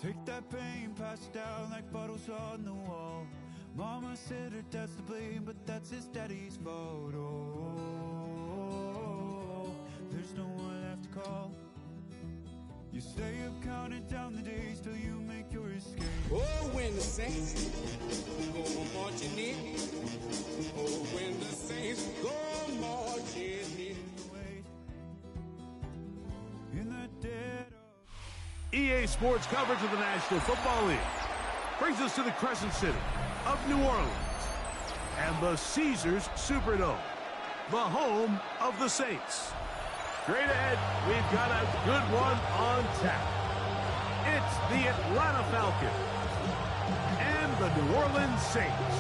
Take that pain, pass it down like photos on the wall. Mama said her dad's to blame, but that's his daddy's fault. Oh, there's no one left to call. You stay up counting down the days till you make your escape. Oh, when the saints go marching in. Oh, when the saints go marching in. In the dead of EA Sports coverage of the National Football League brings us to the Crescent City of New Orleans and the Caesars Superdome, the home of the Saints. Straight ahead, we've got a good one on tap. It's the Atlanta Falcons and the New Orleans Saints.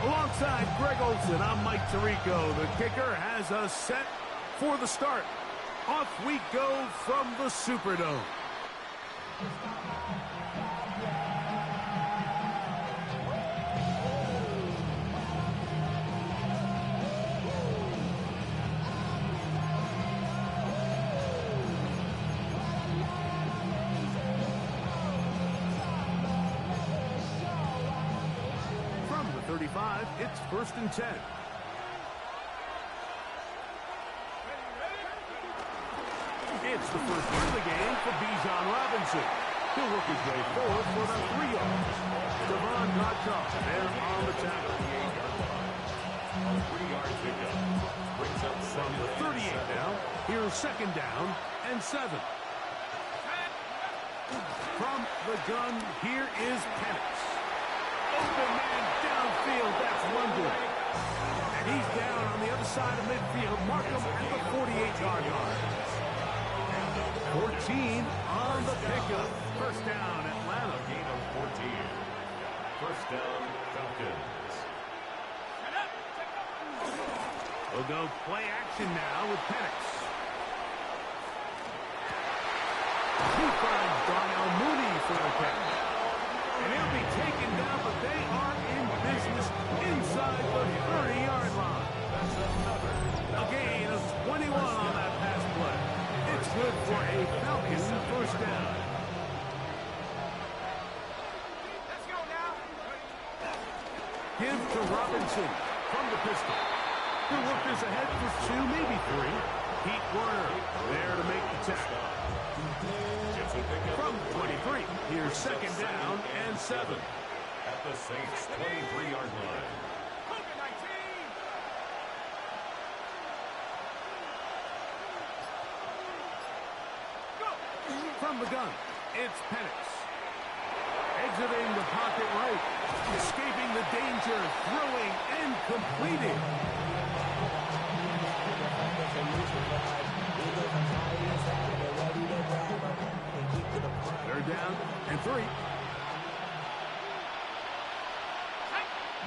Alongside Greg Olson, I'm Mike Tirico. The kicker has us set for the start. Off we go from the Superdome. From the 35, it's 1st and 10. It's the first run of the game for Bijan Robinson. He'll work his way forward for about 3 yards. Devon Godchaux there on the tackle. 3 yards to go. Brings up From the 38 now, here's 2nd down and 7. From the gun, here is Penix. Open man downfield, that's London. And he's down on the other side of midfield. Mark him at the 48-yard line. 14 on the pickup. 1st down, Atlanta. Gain of 14. 1st down, Falcons. We'll go play action now with Penix. He finds Darnell Mooney for the catch. And he'll be taken down, but they are in business inside the 30-yard line. A gain of 21 on that pass play. It's good for a Falcons 1st down. Let's go now. Give to Robinson from the pistol. He'll work this ahead for 2, maybe 3. Pete Werner there to make the tackle. From 23, here's 2nd down and 7. At the Saints' 23-yard line. From the gun, it's Penix. Exiting the pocket right. Escaping the danger. Throwing and completing. They're down and 3.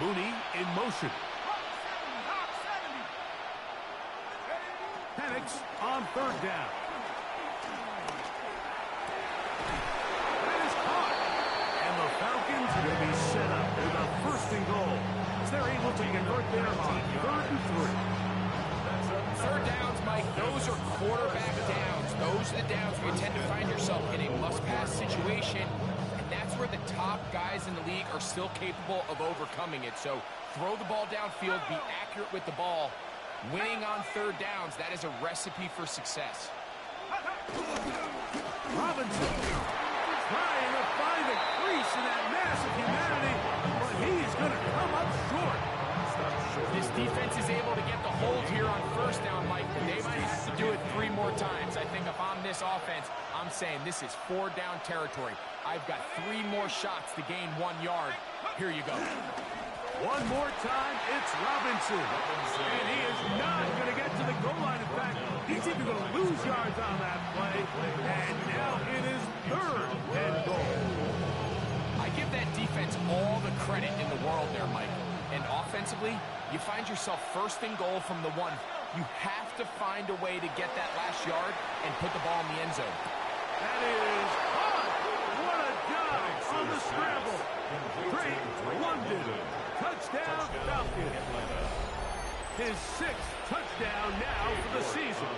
Mooney in motion. Penix on 3rd down. Falcons will be set up with a 1st and goal as they're able to convert there on 3rd and 3. 3rd downs, Mike, those are quarterback downs. Those are the downs where you tend to find yourself in a must-pass situation, and that's where the top guys in the league are still capable of overcoming it. So throw the ball downfield, be accurate with the ball. Winning on 3rd downs, that is a recipe for success. Robinson trying to find a crease in that mass of humanity, but he's going to come up short. This defense is able to get the hold here on 1st down, Mike, but they might have to do it 3 more times. I think if I'm this offense, I'm saying this is 4-down territory. I've got 3 more shots to gain 1 yard. Here you go. One more time, it's Robinson. And he is not going to get to the goal line. In fact, he's even going to lose yards on that play. And now it is 3rd and goal. I give that defense all the credit in the world there, Mike. And offensively, you find yourself 1st and goal from the 1. You have to find a way to get that last yard and put the ball in the end zone. That is hot. What a job on the scramble. Great London. Touchdown, Falcons. His 6th touchdown now for the season.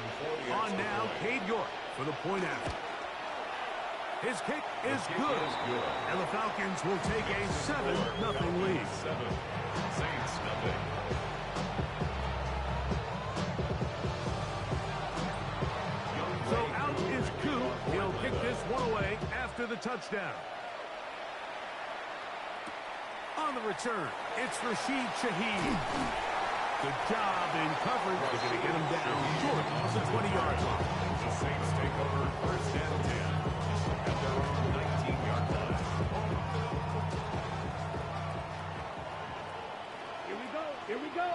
On now, Cade York for the point after. His kick is good. And the Falcons will take a 7-0 lead. Saints nothing. So out is Coop. He'll kick this one away after the touchdown. On the return, it's Rashid Shaheed. Good job in coverage. They're going to get him down short of the 20-yard line. The Saints take over 1st and 10 at their own 19-yard line. Here we go. Here we go.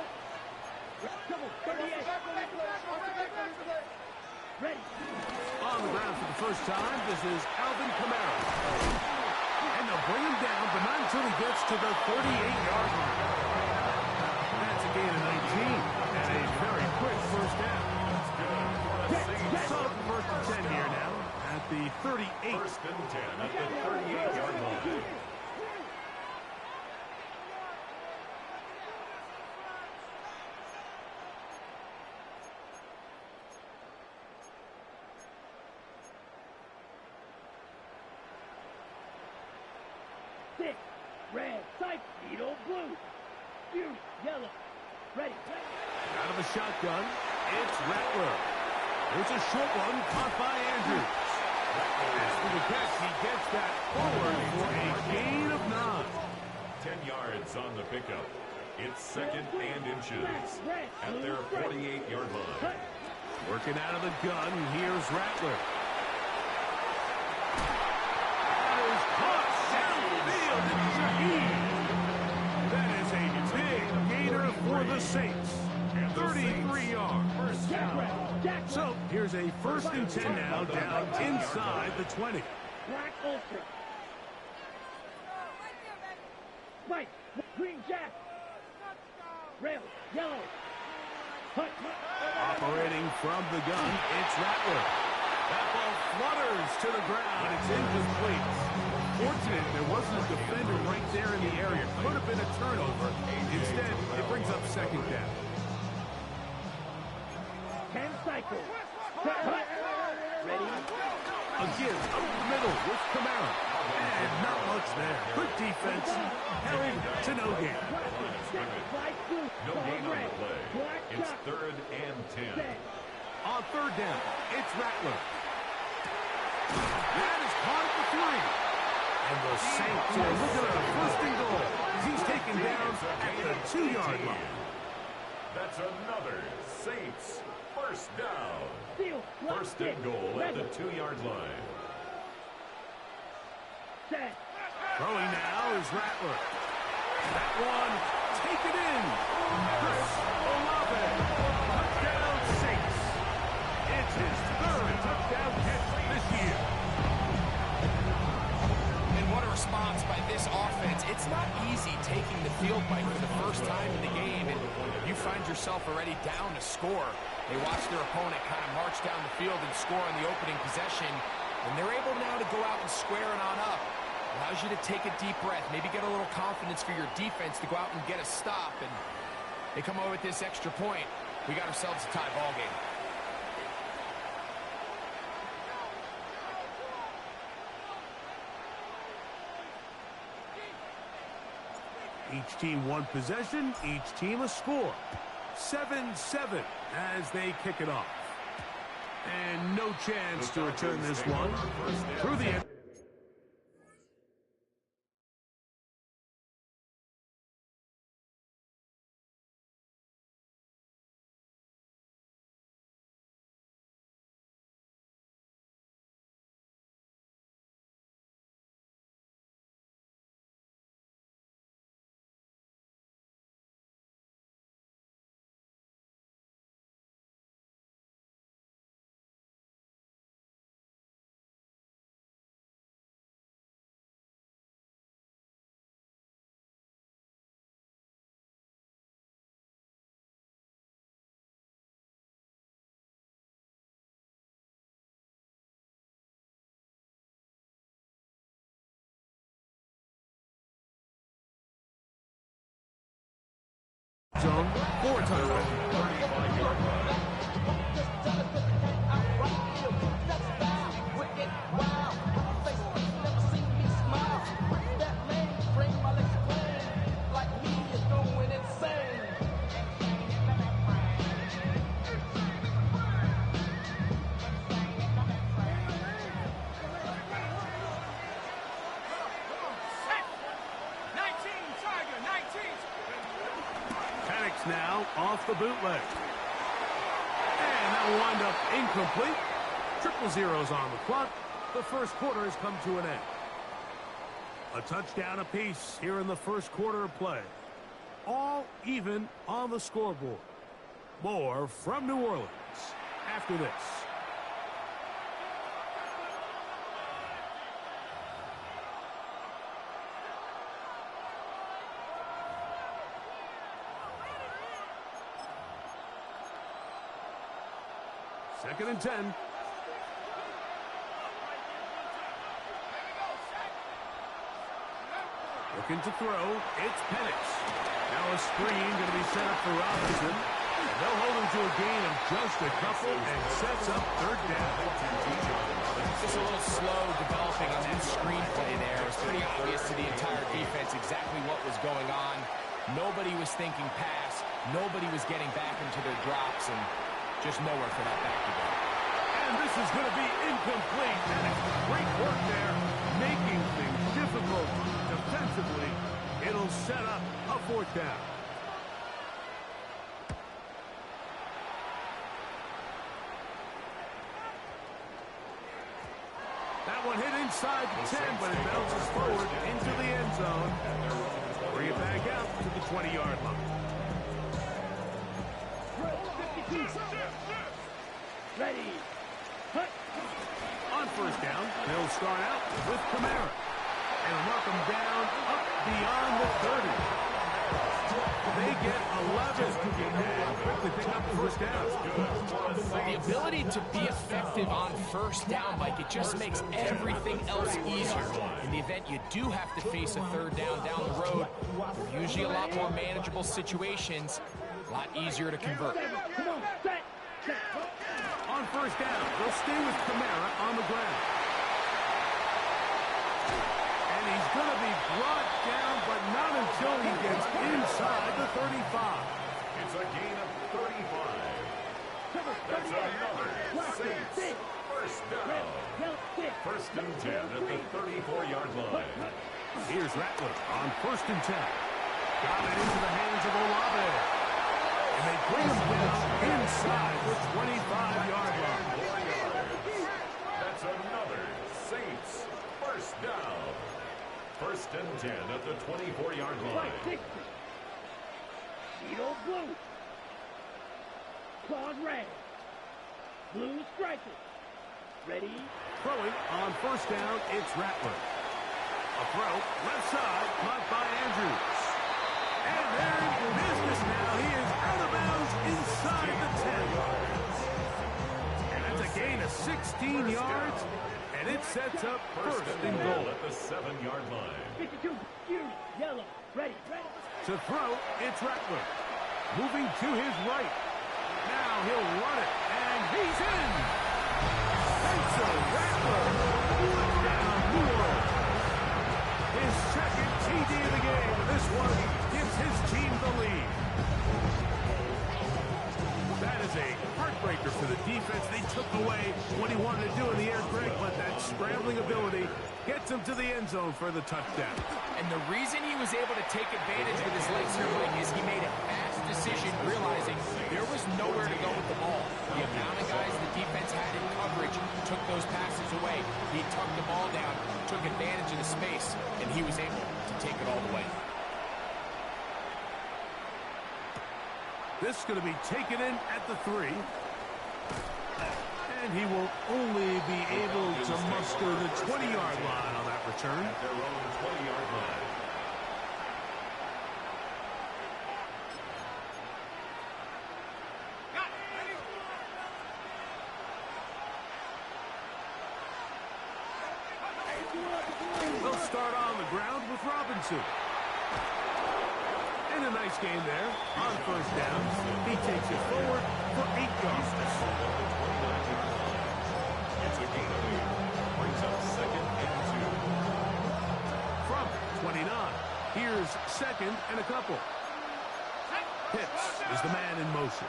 Come on, 38. Ready. On the ground for the first time, this is Alvin Kamara. And they'll bring him down, but not until he gets to the 38-yard line. That's a gain of 19 and a very quick first down. So first and 10 here now at the 38. 1st and 10 at the 38-yard line. Six, red, sight, needle, blue. You, yellow. Ready. Out of a shotgun, it's Rattler. There's a short one caught by Andrews. As for the catch, he gets that forward for a gain of 9. 10 yards on the pickup. It's 2nd and inches at their 48-yard line. Working out of the gun, here's Rattler. That is caught downfield. It's Shaheed. That is a big gainer for the Saints. 33 yards. First down. So here's a 1st and 10 now down inside the 20. Black ultra. White, green jack. Rail, yellow. Hut. Operating from the gun, it's Rattler. That ball flutters to the ground. It's incomplete. Fortunate there wasn't a defender right there in the area. Could have been a turnover. Instead, it brings up 2nd down. 10 cycles. Ready. A give up the middle with Kamara. And not much there. Good defense. Held to no gain. No gain on the play. It's 3rd and 10. On 3rd down, it's Rattler. That is caught at the 3. And the Saints are looking at a 1st and goal as he's taken down at the 2-yard line. That's another Saints 1st down. 1st and goal at the 2-yard line. Throwing now is Rattler. That one, take it in. Chris Olave. Touchdown Saints. It's his 3rd touchdown catch this year. And what a response by this offense. It's not easy taking the field by for the first time in the game, and you find yourself already down to score. They watch their opponent kind of march down the field and score on the opening possession, and they're able now to go out and square it on up. Allows you to take a deep breath, maybe get a little confidence for your defense to go out and get a stop, and they come away with this extra point. We got ourselves a tie ball game. Each team one possession, each team a score. 7-7 as they kick it off. And no chance to return this one through the end. zone for a touchdown. 35-yard line. Now off the bootleg. And that will wind up incomplete. Triple zeros on the clock. The first quarter has come to an end. A touchdown apiece here in the first quarter of play. All even on the scoreboard. More from New Orleans after this. Second and 10. Looking to throw. It's Penix. Now a screen going to be set up for Robinson. And they'll hold him to a gain of just a couple and sets up third down. Just a little slow developing on that screen play there. It was pretty obvious to the entire defense exactly what was going on. Nobody was thinking pass. Nobody was getting back into their drops, and just nowhere for that back to go. And this is going to be incomplete. And it's great work there, making things difficult defensively. It'll set up a fourth down. That one hit inside the 10, but it bounces forward into the end zone. Bring it back out to the 20-yard line. Ready. Hut. On first down, they'll start out with Kamara. And knock him down up beyond the 30. They get 11 and quickly pick up the first down. The ability to be effective on first down, Mike, it just makes everything else easier. In the event you do have to face a third down the road, they're usually a lot more manageable situations, a lot easier to convert. On first down, they'll stay with Kamara on the ground. And he's going to be brought down, but not until he gets inside the 35. It's a gain of 35. That's another Saints first down. First and 10 at the 34-yard line. Here's Rattler on first and 10. Got it into the hands of Olave. And they bring him down inside the 25-yard line. 4 yards. That's another Saints first down. First and 10 at the 24-yard line. Cheeto blue. Claws red. Blue striker. Ready? Throwing on first down, it's Rattler. A throw, left side, caught by Andrews. And they're in business now. He is out of bounds inside the 10. And that's a gain of 16 yards. And it sets up first and goal. At the 7-yard line. 52, yellow, ready. To throw, it's Rattler. Moving to his right. Now he'll run it, and he's in. And so Rattler down New Orleans. His second TD of the game. This one gives his team the lead. That is a heartbreaker for the defense. They took away what he wanted to do in the air, Greg, but that scrambling ability gets him to the end zone for the touchdown. And the reason he was able to take advantage with his legs here, Mike, is he made a fast decision realizing there was nowhere to go with the ball. The amount of guys the defense had in coverage took those passes away. He tucked the ball down, took advantage of the space, and he was able to take it all the way. This is going to be taken in at the 3. And he will only be able to muster the 20-yard line on that return. At their own 20-yard line. They'll start on the ground with Robinson. And a nice game there on first down. He takes it forward for 8 yards. It's a gain of 8. Brings up 2nd and 2. From 29, here's 2nd and a couple. Pitts is the man in motion.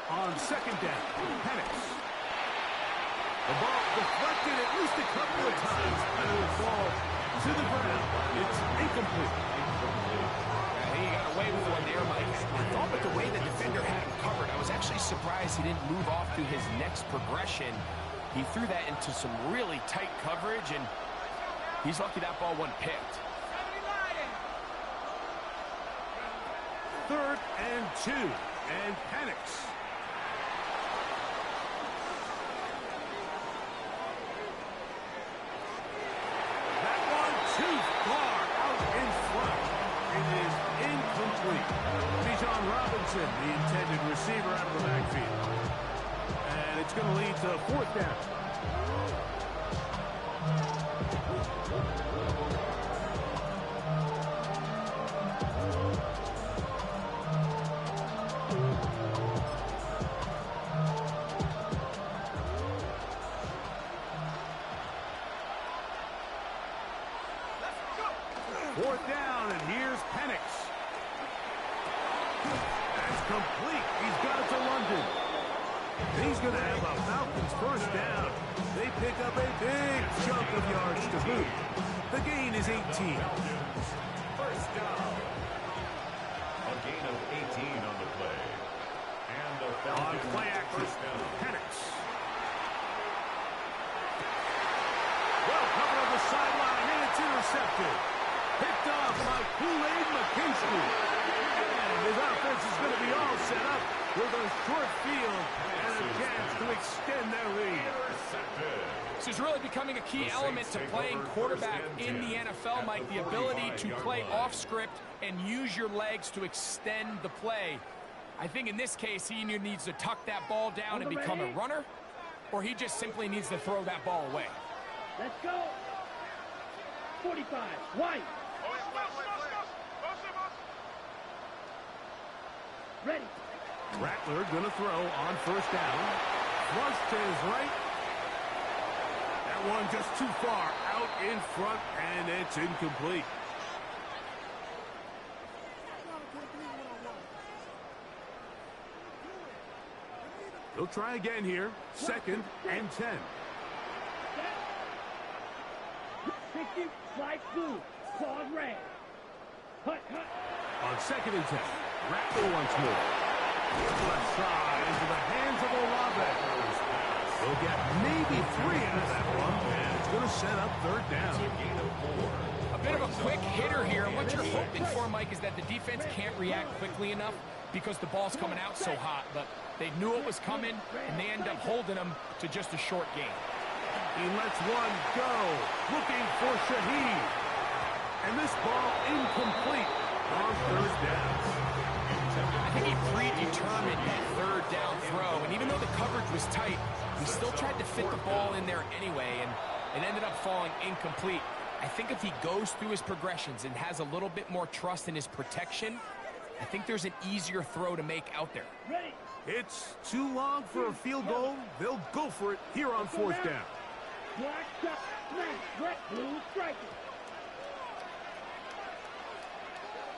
On 2nd down, Penix. The ball deflected at least a couple of times, and it will fall to the ground. It's incomplete. I think he got away with one there, Mike. I thought with the way the defender had him covered, I was actually surprised he didn't move off to his next progression. He threw that into some really tight coverage, and he's lucky that ball wasn't picked. 3rd and 2, and Penix. Too far out in front. It is incomplete. Bijan Robinson, the intended receiver, out of the backfield. And it's going to lead to 4th down. Fourth down, and here's Penix. That's complete. He's got it to London. And he's going to have a Falcons first down. They pick up a big chunk of yards to boot. The gain is 18. First down. A gain of 18 on the play. And the Falcons on play action, first down. Penix. Well covered on the sideline, and it's intercepted. Picked off by Kool-Aid McKinstry. And his offense is going to be all set up with a short field and a chance to extend their lead. This is really becoming a key element to playing quarterback in the NFL, Mike. The ability to play off script and use your legs to extend the play. I think in this case, he either needs to tuck that ball down and become a runner, or he just simply needs to throw that ball away. Let's go. 45, White. Ready. Rattler going to throw on first down. Flush to his right. That one just too far out in front, and it's incomplete. He'll try again here. 2nd and 10. 60, slide blue, claws red. Hut, hut. On 2nd and 10, Rattler once more. Left side into the hands of Olave. He'll get maybe 3 out of that one, and it's going to set up 3rd down. A bit of a quick hitter here. What you're hoping for, Mike, is that the defense can't react quickly enough because the ball's coming out so hot. But they knew it was coming, and they end up holding them to just a short game. He lets one go, looking for Shaheed. And this ball incomplete on 3rd down. I think he predetermined that 3rd down throw, and even though the coverage was tight, he still tried to fit the ball in there anyway, and it ended up falling incomplete. I think if he goes through his progressions and has a little bit more trust in his protection, I think there's an easier throw to make out there. Ready. It's too long for a field goal. They'll go for it here on 4th down. Black shot, smash, red, blue, striker.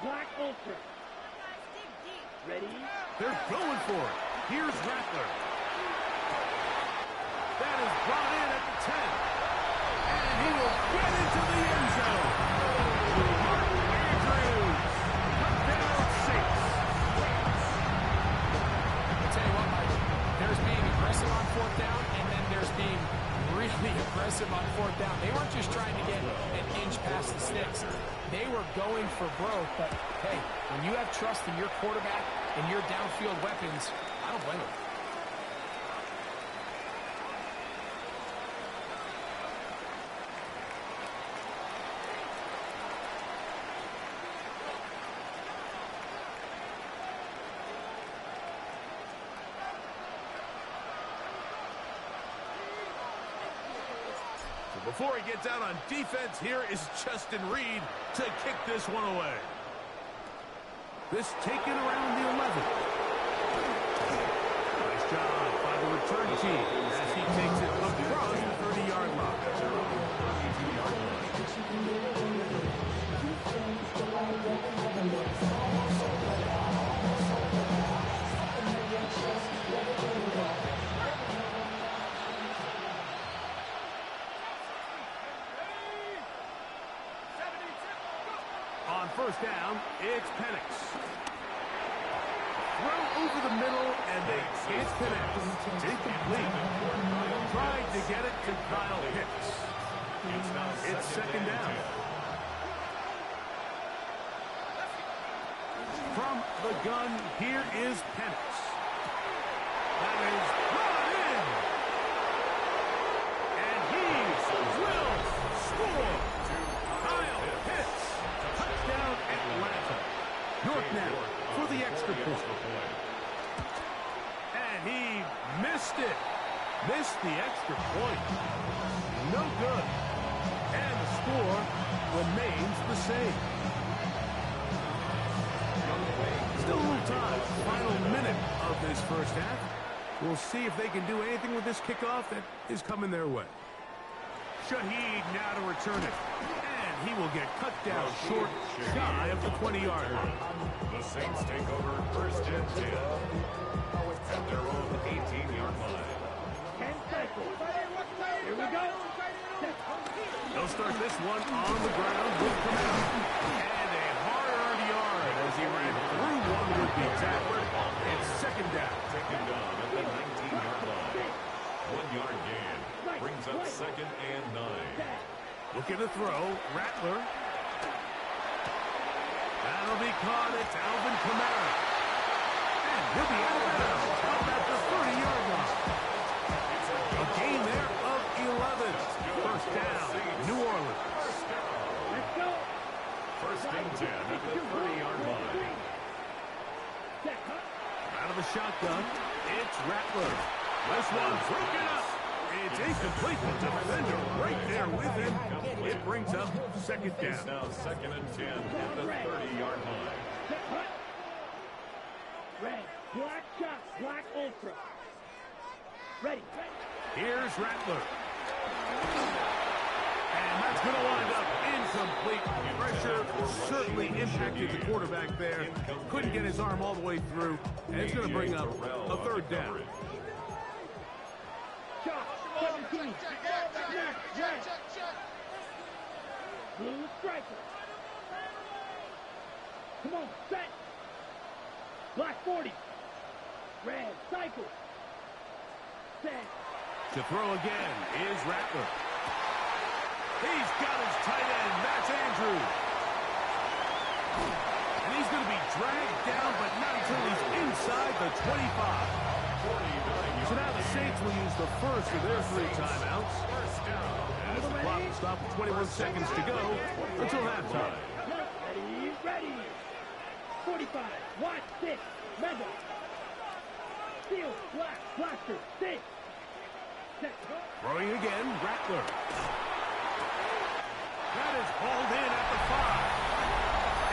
Black ultra. Ready? They're going for it. Here's Rattler. That is brought in at the 10. And he will get into the end zone. Mark Andrews, touchdown 6. I'll tell you what, Mike, there's being aggressive on 4th down, and then there's being really aggressive on 4th down. They weren't just trying to get an inch past the sticks. They were going for broke, but hey, when you have trust in your quarterback and your downfield weapons, I don't blame them. before he gets out on defense, here is Justin Reed to kick this one away. This taken around the 11. Nice job by the return team as he takes it across the 30-yard line. On first down, it's Penix. Throw over the middle, and they can't connect. It's incomplete. Trying to get it to Kyle Hicks. It's second down. From the gun, here is Penix. That is brought in. And he will score. Kyle Hicks. Touchdown Atlanta. York now for the extra point. And he missed it. Missed the extra point. No good. And the score remains the same. Still a little time. Final minute of this first half. We'll see if they can do anything with this kickoff that is coming their way. Shaheed now to return it. And he will get cut down short, shy of the 20-yard line. The Saints take over first and 10 at their own 18-yard line. 10 seconds. Here we go. They'll start this one on the ground with Kamara. And a hard yard as he ran through one would-be tackler. It's second down. Taken down at the 19-yard line. 1-yard gain brings up second and 9. Looking to throw. Rattler. That'll be caught. It's Alvin Kamara. And he'll be out of bounds up at the 30-yard line. A gain there of 11. First down, New Orleans. Let's go. First and 10 at the 30-yard line. Out of the shotgun, it's Rattler. This one broken up. It's incomplete. The defender right there with him. It brings up second down. It's now second and 10 at the 30-yard line. Red, black shot, black ultra. Ready. Here's Rattler. And that's going to wind up incomplete. Pressure certainly impacted the quarterback there. Couldn't get his arm all the way through. And it's going to bring up a third down. Shot, 17. Red. Blue striker. Come on, set. Black 40. Red, cycle. Set. To throw again is Rattler. He's got his tight end. That's Andrews. And he's going to be dragged down, but not until he's inside the 25. So now the Saints will use the first of their 3 timeouts. As the clock will stop with 21 seconds to go until halftime. Ready. 45. Watch this. Mega. Steel. Black. Blaster. Six. Set. Throwing again, Rattler. That is hauled in at the 5.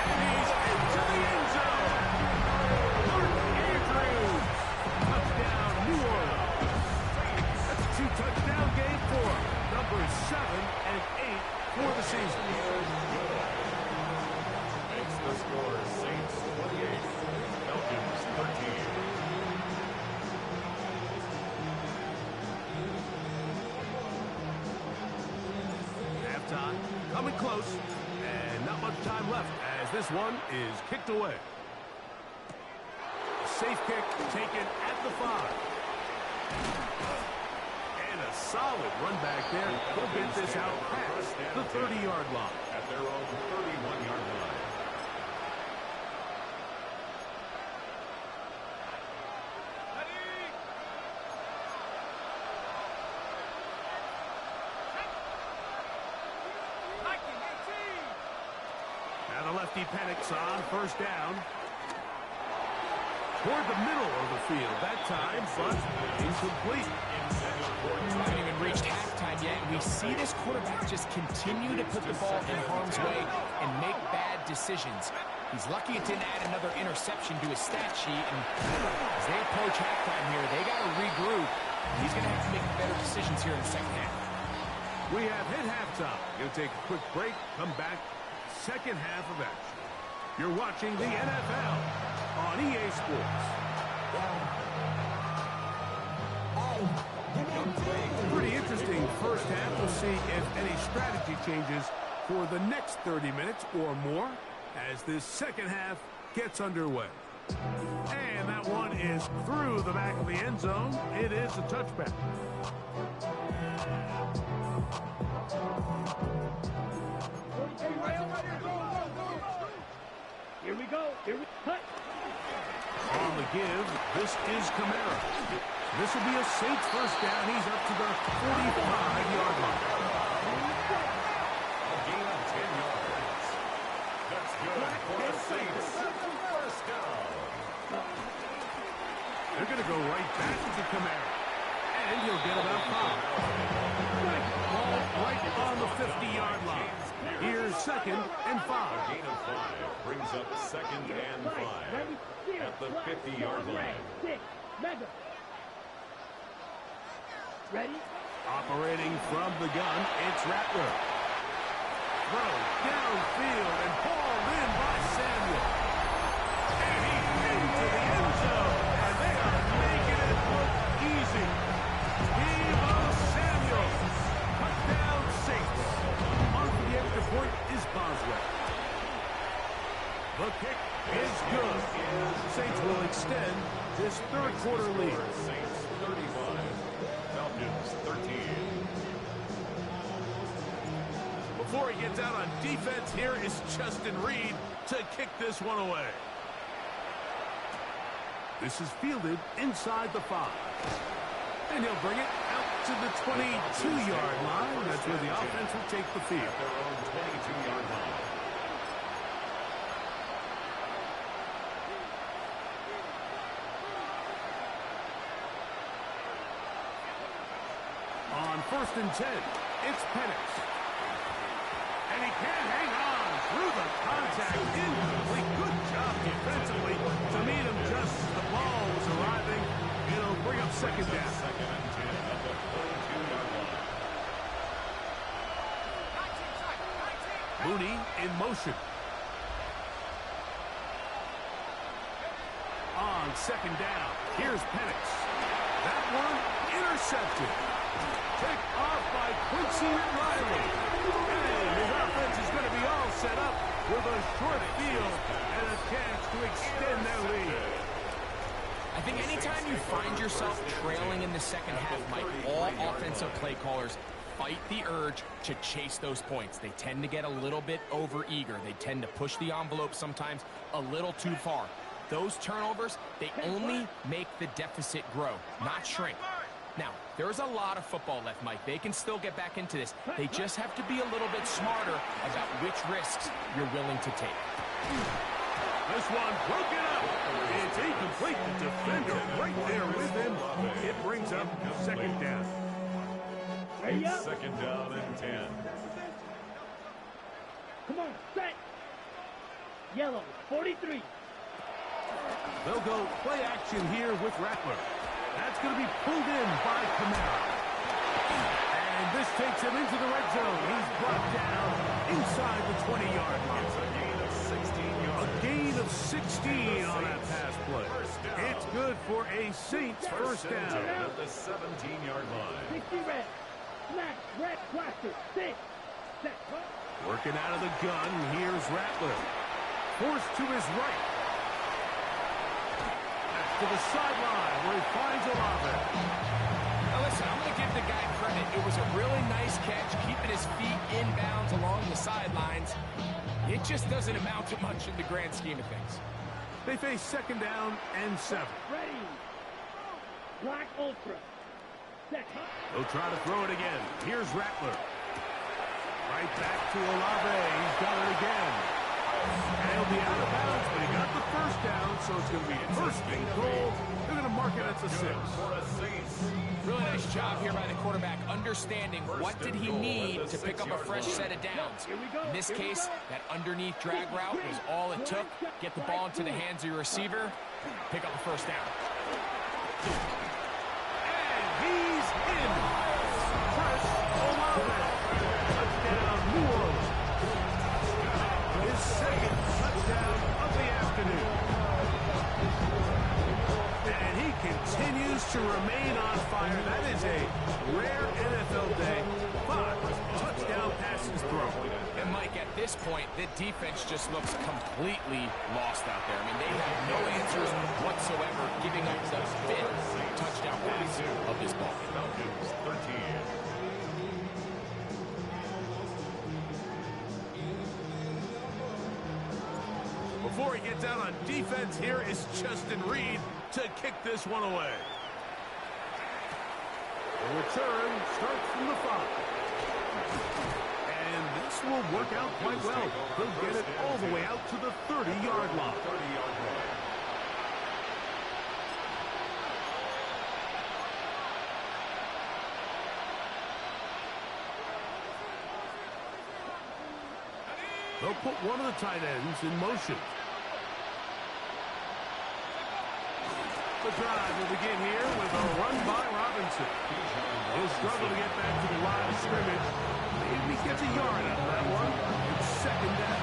And he's into the end zone. Mark Andrews. Touchdown, New Orleans. That's a 2-touchdown game for numbers 7 and 8 for the season. Makes the score Saints 28, Falcons 13. Halftime coming close, and not much time left as this one is kicked away. A safe kick taken at the 5. And a solid run back there. He'll get this out past the 30-yard line. At their own 31-yard line. Now the lefty Penix on first down. Toward the middle of the field that time, but incomplete. Haven't even reached halftime yet. we see this quarterback just continue to put the ball in harm's way and make bad decisions. He's lucky it didn't add another interception to his stat sheet, and as they approach halftime here, they got to regroup. He's going to have to make better decisions here in the second half. We have hit halftime. Going to take a quick break, come back, second half of action. You're watching the NFL on EA Sports. Pretty interesting first half. We'll see if any strategy changes for the next 30 minutes or more as this second half gets underway. And that one is through the back of the end zone. It is a touchback. Here we go. Cut. On the give, this is Kamara. This will be a Saints first down. He's up to the 45-yard line. A gain of 10 yards. That's good for the Saints. First down. They're going to go right back to Kamara. And he'll get about 5. Ball right on the 50-yard line. Here's 2nd and 5. A gain of 5 brings up 2nd and 5 at the 50-yard line. Ready? Operating from the gun, it's Rattler. Throw downfield and hauled in by Samuel. And he's into the end zone. And they are making it look easy. Deebo Samuel. Touchdown Saints. On for the extra point is Boswell. The kick is good. Saints will extend this third quarter lead. Saints 35. Falcons 13. Before he gets out on defense, here is Justin Reed to kick this one away. This is fielded inside the 5. And he'll bring it out to the 22-yard line. That's where the offense will take the field. Their own 22-yard line. On 1st and 10, it's Penix. And he can't hang on through the contact. Incomplete. Good job defensively to meet him just as the ball was arriving. It'll bring up 2nd down. 2nd and 10 at the 42-yard line. Mooney in motion. On 2nd down, here's Penix. That one intercepted. Picked off by Quincy Riley. And his offense is going to be all set up with a short field and a chance to extend their lead. I think anytime you find yourself trailing in the second half, Mike, all offensive play callers fight the urge to chase those points. They tend to get a little bit overeager. They tend to push the envelope sometimes a little too far. Those turnovers, they only make the deficit grow, not shrink. Now, there's a lot of football left, Mike. They can still get back into this. They just have to be a little bit smarter about which risks you're willing to take. This one broken up. It's incomplete. The defender right there with him. It brings up 2nd down. It's 2nd down and 10. Come on, set. Yellow, 43. They'll go play action here with Rattler. That's going to be pulled in by Kamara. And this takes him into the red zone. He's brought down inside the 20-yard line. It's a gain of 16 yards. A gain of 16 on that pass play. It's good for a Saints first down. At the 17-yard line. 60 red. Smack, red, plaster, 6. Set. Working out of the gun, here's Rattler. Forced to his right. To the sideline where he finds Olave. Now listen, I'm going to give the guy credit. It was a really nice catch, keeping his feet inbounds along the sidelines. It just doesn't amount to much in the grand scheme of things. They face 2nd down and 7. Ready. Black Ultra. Set. They'll try to throw it again. Here's Rattler. Right back to Olave. He's done it again. And he'll be out of bounds, but he got the first down, so it's going to be first and goal. They're going to mark it at the 6. Really nice job here by the quarterback, understanding what did he need to pick up a fresh set of downs. In this case, that underneath drag route was all it took. Get the ball into the hands of your receiver, pick up a first down. And he's in. Chris Olave. Touchdown, New Orleans. His second touchdown of the afternoon. And he continues to remain on fire. That is a rare NFL day. 5 touchdown passes thrown. And Mike, at this point, the defense just looks completely lost out there. I mean, they have no answers whatsoever, giving up the 5th touchdown pass of this ball. Falcons 13. Before he gets out on defense, here is Justin Reed to kick this one away. The return starts from the 5. And this will work out quite well. He'll get it all the way out to the 30-yard line. They'll put one of the tight ends in motion. The drive will begin here with a run by Robinson. He'll struggle to get back to the line of scrimmage. Maybe he gets a yard out of that one. It's second down.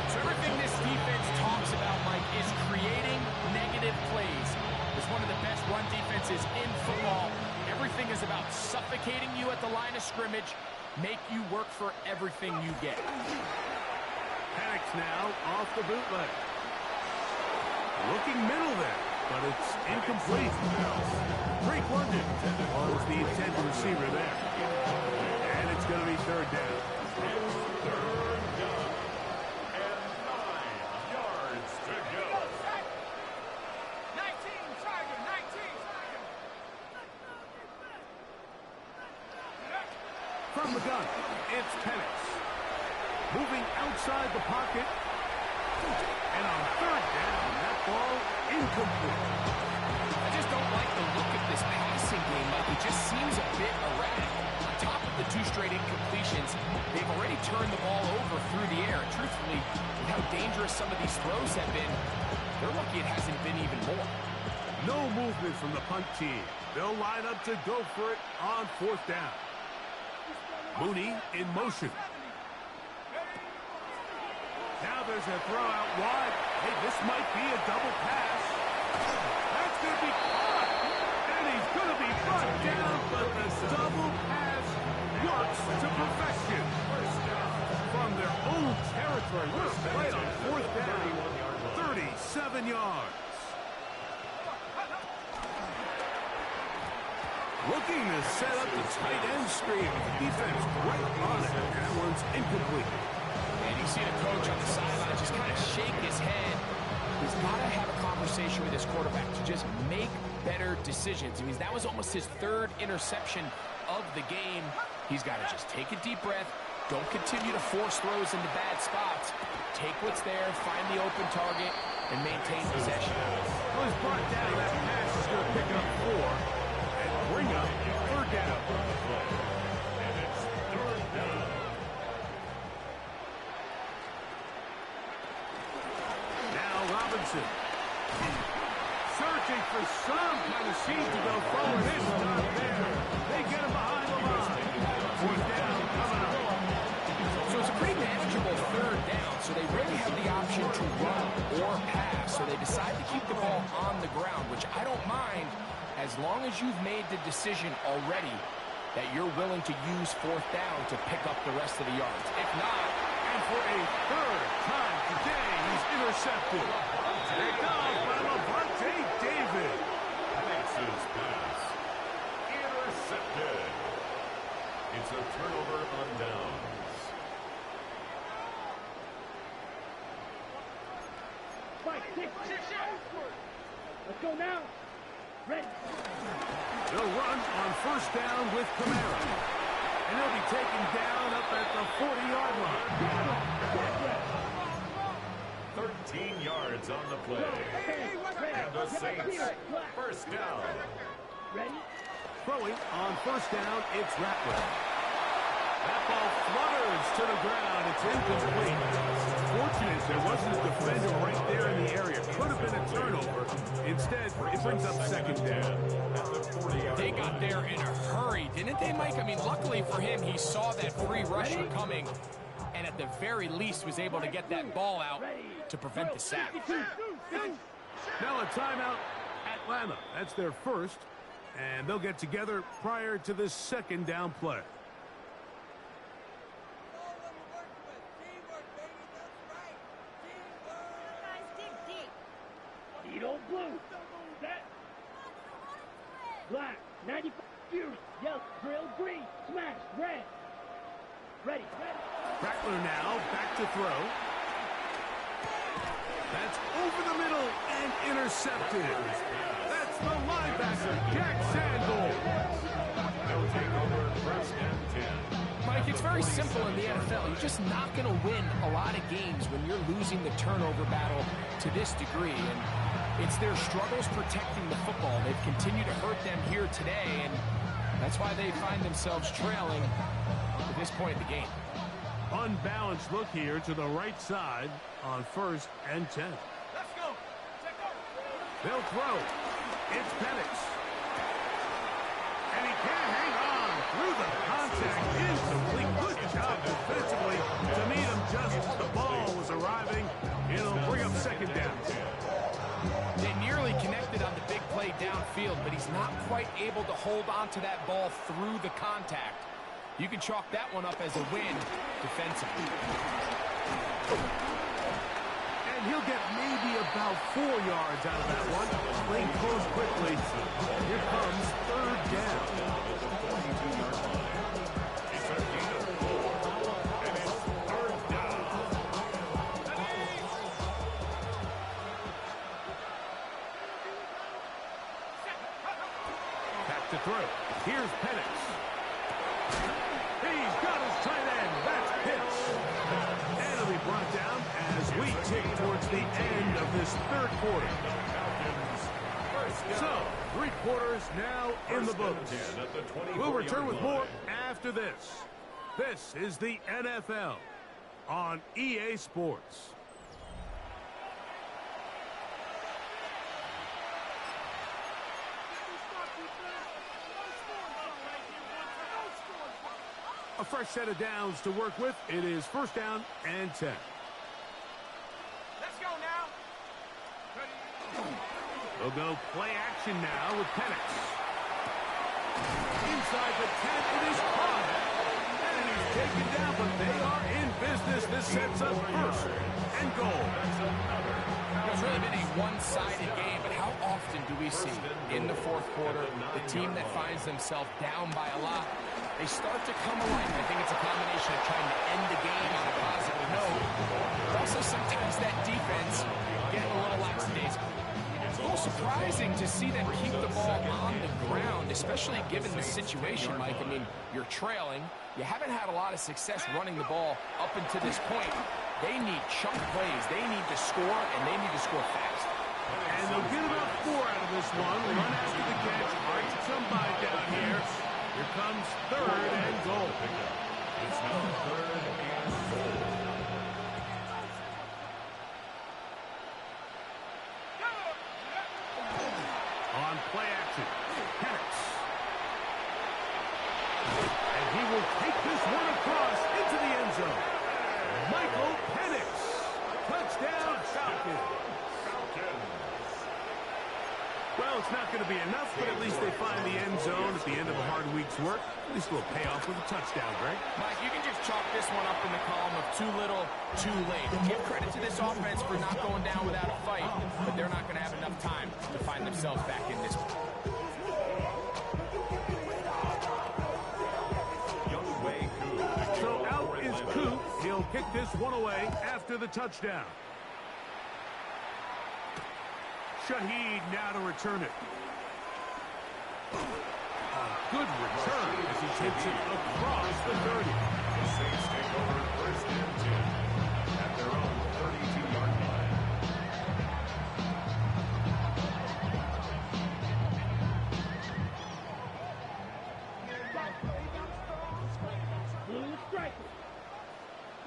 So everything this defense talks about, Mike, is creating negative plays. It's one of the best run defenses in football. Everything is about suffocating you at the line of scrimmage, make you work for everything you get. Panics now off the bootleg. Looking middle there, but it's incomplete. Drake London was the intended receiver there. And it's going to be third down. Third down. And 9 yards to go. 19, Tiger, 19. From the gun, it's Penix. Moving outside the pocket. And on third down, that ball incomplete. I just don't like the look of this passing game, Mike. It just seems a bit erratic. On top of the 2 straight incompletions, they've already turned the ball over through the air. Truthfully, with how dangerous some of these throws have been, they're lucky it hasn't been even more. No movement from the punt team. They'll line up to go for it on fourth down. Mooney in motion. Now there's a throw out wide. Hey, this might be a double pass. That's going to be caught. And he's going to be brought down, but the double pass works to perfection. From their own territory, what a play on fourth down. 37 yards. Looking to set up the tight end screen. Defense right on it. That one's incomplete. And you see the coach on the sideline just kind of shake his head. He's got to have a conversation with his quarterback to just make better decisions. I mean, that was almost his 3rd interception of the game. He's got to just take a deep breath. Don't continue to force throws into bad spots. Take what's there, find the open target, and maintain possession. Well, he's brought down. That pass is going to pick up 4 and bring up third down. And it's third down. Robinson. Searching for some kind of seed to go forward. It's not there. They get him behind the line. Fourth down coming up. So it's a pretty manageable third down, so they really have the option to run or pass. So they decide to keep the ball on the ground, which I don't mind as long as you've made the decision already that you're willing to use fourth down to pick up the rest of the yards. If not, and for a third time today, he's intercepted. Picked off by Levante David. Penix's pass. Intercepted. It's a turnover on downs. Fight, six. Let's go now. Ready. They'll run on first down with Kamara. And he'll be taken down up at the 40-yard line. yards on the play. And the Saints, first down. Ready? Throwing on first down, it's Rattler. That ball flutters to the ground. It's incomplete. Fortunate there wasn't a defender right there in the area. Could have been a turnover. Instead, it brings up second down. They got there in a hurry, didn't they, Mike? I mean, luckily for him, he saw that free rusher coming, and at the very least was able to get that ball out to prevent the sack. Now a timeout, Atlanta. That's their first, and they'll get together prior to this second down play. Lead on blue. Set. Black. 95 fuse. Yellow. Drill. Green. Smash. Red. Ready. Rattler now back to throw. That's over the middle and intercepted. That's the linebacker, Jack Sandel. They'll take over first and 10. Mike, it's very simple in the NFL. You're just not going to win a lot of games when you're losing the turnover battle to this degree. And it's their struggles protecting the football. They've continued to hurt them here today, and that's why they find themselves trailing at this point in the game. Unbalanced look here to the right side on first and 10. Let's go. They'll throw. It's Penix. And he can't hang on through the contact. Incomplete. Good job defensively to meet him just as the ball was arriving. It'll bring up second down. They nearly connected on the big play downfield, but he's not quite able to hold on to that ball through the contact. You can chalk that one up as a win defensively. And he'll get maybe about 4 yards out of that one. Play close quickly. Here comes third down. It's a gain of 4. And it's third down. Back to throw. Here's Penix. He's got his tight end. That's Pitts. And it'll be brought down as we tick towards the end of this third quarter. So, 3 quarters now in the books. We'll return with more after this. This is the NFL on EA Sports. A fresh set of downs to work with. It is first down and 10. Let's go now. We'll go play action now with Penix. Inside the 10, it is caught. And he's taken down, but they are in business. This sets up first and goal. It's really been a one-sided game, but how often do we see in the fourth quarter the team that finds themselves down by a lot, they start to come alive? I think it's a combination of trying to end the game on a positive note, but also sometimes that defense getting a little lackadaisical. It's a little surprising to see them keep the ball on the ground, especially given the situation, Mike. I mean, you're trailing. You haven't had a lot of success running the ball up until this point. They need chunk plays. They need to score, and they need to score fast. And they'll get about 4 out of this one. Run after the catch. Break somebody down here. Here comes third and goal. It's now third and goal. On play action, Penix. And he will take this one across into the end zone. Michael Penix. Touchdown, Falcons. Well, it's not going to be enough, but at least they find the end zone at the end of a hard week's work. At least we'll pay off with a touchdown, Greg. Mike, you can just chalk this one up in the column of too little, too late. Give credit to this offense for not going down without a fight, but they're not going to have enough time to find themselves back in this one. So out is Coop. He'll kick this one away after the touchdown. Shaheed now to return it. A good return as he takes it across the 30. The Saints take over first and 10 at their own 32-yard line.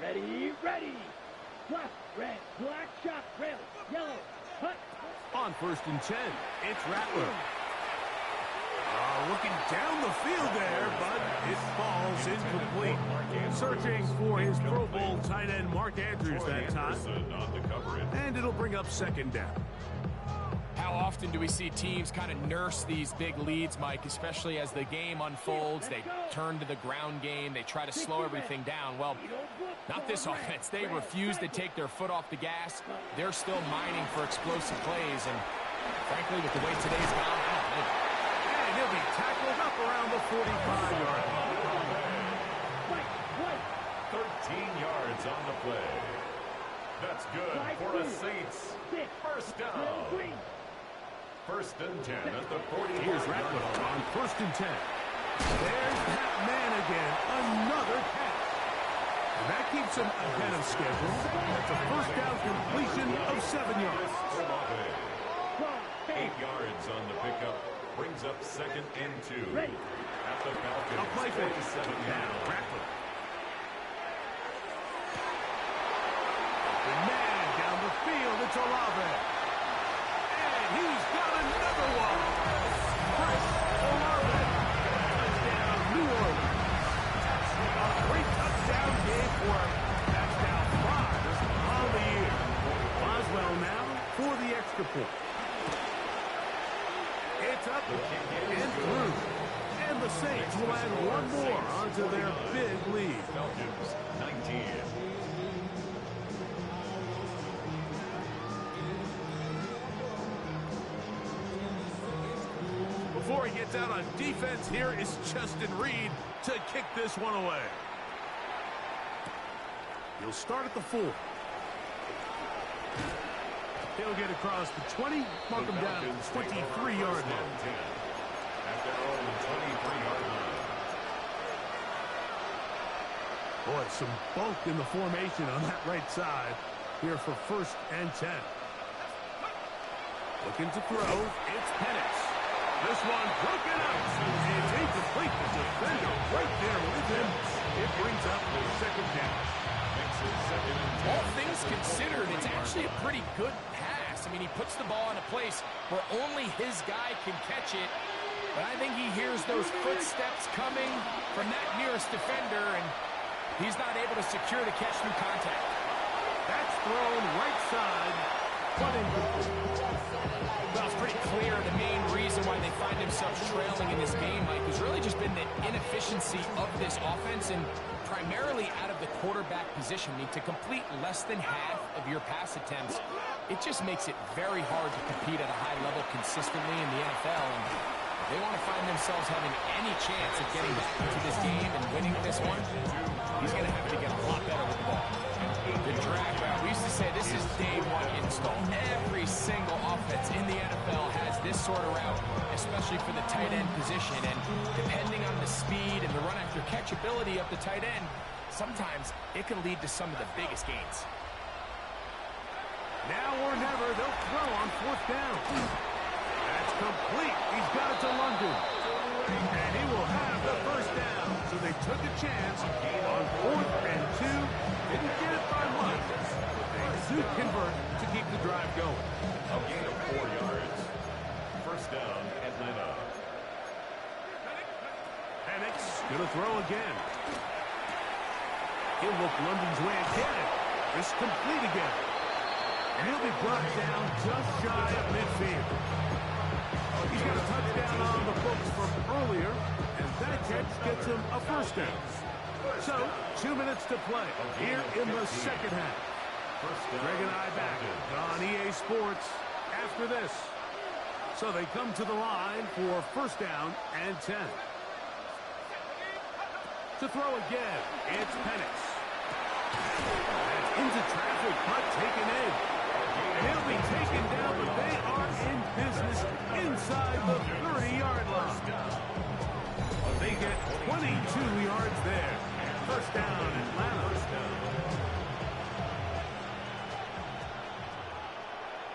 Ready, ready. Plus, red, black, shot, rail, yellow, hut. On 1st and 10, it's Rattler. Looking down the field there, but it falls incomplete. Searching for his Pro Bowl tight end Mark Andrews that time. And it'll bring up 2nd down. How often do we see teams kind of nurse these big leads, Mike, especially as the game unfolds? They turn to the ground game. They try to slow everything down. Well, not this offense. They refuse to take their foot off the gas. They're still mining for explosive plays. And frankly, with the way today's gone, I don't know. And he'll be tackled up around the 45-yard line. 13 yards on the play. That's good for a Saints 1st down. 1st and 10 at the 40. Here's Rattler on 1st and 10. There's that man again. Another catch. And that keeps him ahead of schedule. That's a 1st down completion of 7 yards. 8 yards on the pickup. Brings up 2nd and 2. At the Falcons. A play fake. 47 Now yards. Rattler. The man down the field. It's Olave. He's got another one. Chris Olave. Touchdown, New Orleans. A great touchdown game for him. That's now 5 on the year. Boswell now for the extra point. It's up and through. And the Saints will add one more onto their big lead. Falcons 19. Before he gets out on defense, here is Justin Reed to kick this one away. He'll start at the 4. He'll get across the 20, mark him down at the 23-yard line. At their own 23-yard line. Boy, some bulk in the formation on that right side here for 1st and 10. Looking to throw, it's Penix. This one broken up. It's incomplete. The defender right there with him. It brings up the 2nd down. All things considered, it's actually a pretty good pass. I mean, he puts the ball in a place where only his guy can catch it. But I think he hears those footsteps coming from that nearest defender, and he's not able to secure the catch through contact. That's thrown right side, but incomplete. Well, it's pretty clear the main reason why they find themselves trailing in this game, Mike, has really just been the inefficiency of this offense and primarily out of the quarterback position. I mean, to complete less than half of your pass attempts, it just makes it very hard to compete at a high level consistently in the NFL. And if they want to find themselves having any chance of getting back into this game and winning this one, he's going to have to get a lot better with the ball. The drag route. We used to say this is day one install. Every single offense in the NFL has this sort of route, especially for the tight end position. And depending on the speed and the run after catch ability of the tight end, sometimes it can lead to some of the biggest gains. Now or never, they'll throw on 4th down. That's complete. He's got it to London. And he will have the 1st down. So they took a chance on 4th and 2. Didn't get it by much. They do convert to keep the drive going. A gain of 4 yards. 1st down, Atlanta. Penix gonna throw again. He'll look London's way again. It's complete again. And he'll be brought down just shy of midfield. He's got a touchdown on the books from earlier, and that catch gets him a 1st down. So, 2 minutes to play here in the 2nd half. Greg and I back on EA Sports after this. So they come to the line for 1st down and 10. To throw again, it's Penix. That's into traffic, but taken in. And he'll be taken down, but they are in business inside the 30-yard line. They get 22 yards there. 1st down, Atlanta.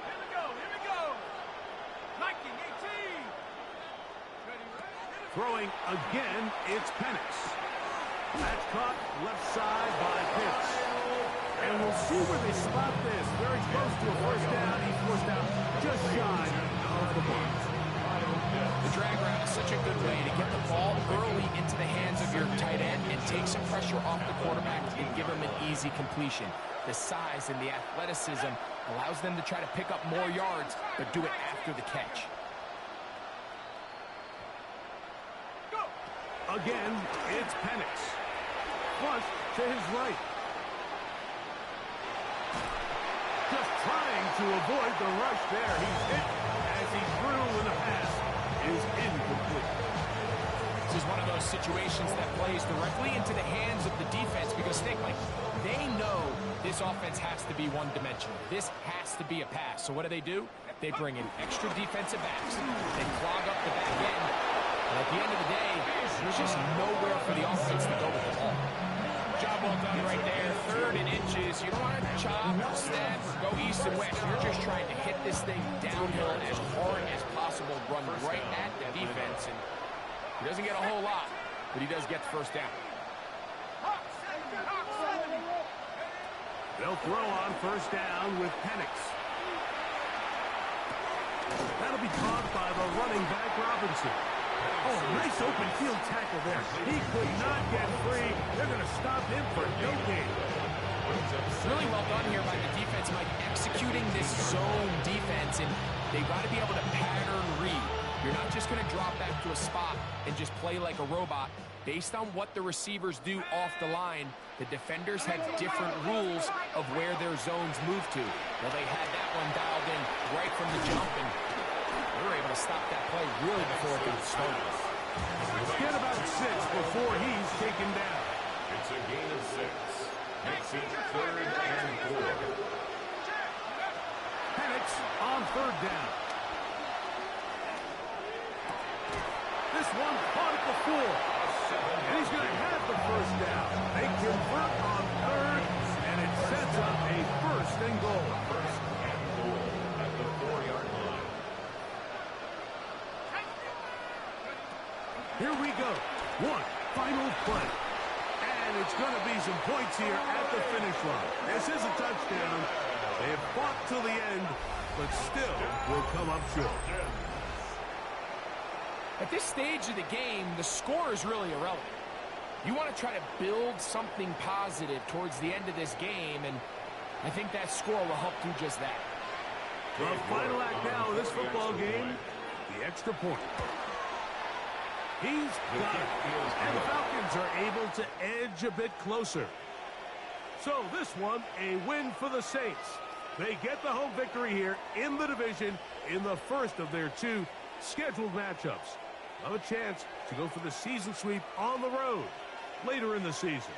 Here we go. Nike 18. Throwing again, it's Penix. That's caught left side by Pitts. see where they spot this. Very close to a first down. He's forced out just shy of the mark. The drag route is such a good way to get the ball early into the hands of your tight end and take some pressure off the quarterback and give him an easy completion. The size and the athleticism allows them to try to pick up more yards, but do it after the catch. Again, it's Penix. Flush to his right. Just trying to avoid the rush there. He's hit as he threw when the pass is incomplete. This is one of those situations that plays directly into the hands of the defense because think, like, they know this offense has to be one-dimensional. This has to be a pass. So what do? They bring in extra defensive backs. They clog up the back end. And at the end of the day, there's just nowhere for the offense to go with the ball. Job well done right there. 3rd and inches. You don't want to chop, snap, or go east and west. You're just trying to hit this thing downhill as hard as possible, run right at the defense. And he doesn't get a whole lot, but he does get the first down. They'll throw on first down with Penix. That'll be caught by the running back, Robinson. Oh, nice open field tackle there. He could not get free. They're going to stop him for no gain. Really well done here by the defense, like executing this zone defense, and they've got to be able to pattern read. You're not just going to drop back to a spot and just play like a robot. Based on what the receivers do off the line, the defenders have different rules of where their zones move to. Well, they had that one dialed in right from the jump, and they were able to stop that play really before it got started. Get about 6 before he's taken down. It's a gain of 6. Makes it 3rd and 4. Penix on 3rd down. This one caught at the 4. And he's going to have the first down. They convert on 3rd, and it sets up a 1st and goal. 1st and goal at the 4-yard line. Here we go. One final play. And it's going to be some points here at the finish line. This is a touchdown. They have fought till the end, but still will come up short. At this stage of the game, the score is really irrelevant. You want to try to build something positive towards the end of this game, and I think that score will help do just that. The final act now of this football game, the extra point. He's got it, and the Falcons are able to edge a bit closer. So this one, a win for the Saints. They get the home victory here in the division in the first of their 2 scheduled matchups. Have a chance to go for the season sweep on the road later in the season.